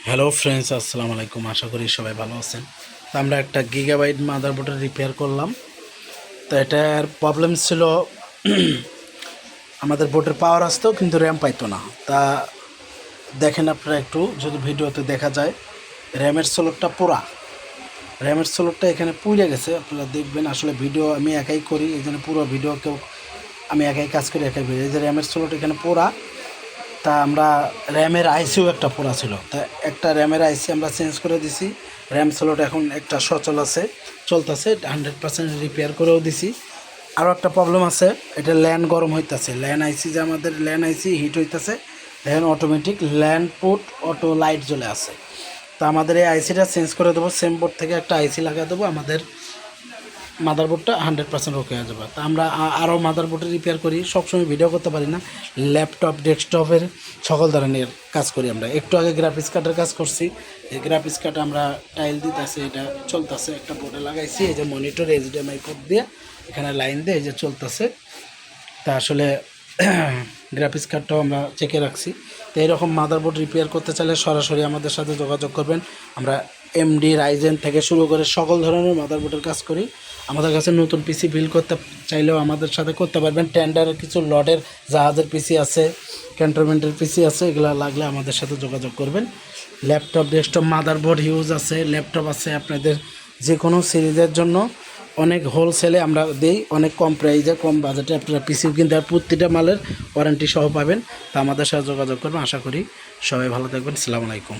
Hello friends, আসসালামু আলাইকুম। আশা করি সবাই ভালো আছেন। তো আমরা একটা গিগাবাইট মাদারবোর্ডের রিপেয়ার করলাম। তো এটার প্রবলেম ছিল আমাদের বোর্ডের পাওয়ার আসতো কিন্তু র্যাম পাইতো না। তা দেখেন আপনারা একটু, যদি ভিডিওতে দেখা যায় র্যামের স্লটটা এখানে পুড়ে গেছে। আপনারা দেখবেন, আসলে ভিডিও আমি একাই করি, এই জন্য পুরো ভিডিও কেউ আমি একাই কাজ করি, একাই ভিডিও। এই যে র্যামের স্লট এখানে পোড়া। তা আমরা র্যামের আইসিও একটা পোড়া ছিল, তা একটা র্যামের আইসি আমরা চেঞ্জ করে দিছি। র্যাম স্লট এখন একটা সচল আছে, চলতেছে, 100% রিপেয়ার করেও দিছি। আরও একটা প্রবলেম আছে, এটা ল্যান গরম হইতেছে। ল্যান আইসি যে আমাদের ল্যান আইসি হিট হইতেছে, এখন automatic LAN put auto light জ্বলে আছে। তা আমাদের এই আইসিটা চেঞ্জ করে দেবো, সেম বোর্ড থেকে একটা আইসি লাগিয়ে দেবো, আমাদের মাদারবোর্ডটা 100% ওকে হয়ে যাবে। তা আমরা আরও মাদারবোর্ডে রিপেয়ার করি, সবসময় ভিডিও করতে পারি না। ল্যাপটপ, ডেস্কটপের সকল ধরনের কাজ করি আমরা। একটু আগে গ্রাফিক্স কার্ডের কাজ করছি। এই গ্রাফিক্স কার্ড আমরা টাইল দিতেছে, এটা চলতেছে, একটা বোর্ডে লাগাইছি। এই যে মনিটর এইচডিএমআই পোর্ট দিয়ে এখানে লাইন দিয়ে এই যে চলতেছে। তা আসলে গ্রাফিক্স কার্ডটাও আমরা চেকে রাখছি। তো এইরকম মাদারবোর্ড রিপেয়ার করতে চাইলে সরাসরি আমাদের সাথে যোগাযোগ করবেন। আমরা এমডি, রাইজেন থেকে শুরু করে সকল ধরনের মাদারবোর্ডের কাজ করি। আমাদের কাছে নতুন পিসি বিল্ড করতে চাইলেও আমাদের সাথে করতে পারবেন। টেন্ডারের কিছু লটের জাহাজের পিসি আছে, ক্যান্টনমেন্টের পিসি আছে, এগুলো লাগলে আমাদের সাথে যোগাযোগ করবেন। ল্যাপটপ, ডেস্কটপ, মাদারবোর্ড হিউজ আছে, ল্যাপটপ আছে। আপনাদের যে কোনো সিরিজের জন্য অনেক হোলসেলে আমরা দিই, অনেক কম প্রাইসে, কম বাজেটে আপনারা পিসিও কিনতে আর প্রতিটা মালের ওয়ারেন্টি সহ পাবেন। তা আমাদের সাথে যোগাযোগ করবেন। আশা করি সবাই ভালো থাকবেন। আসসালামু আলাইকুম।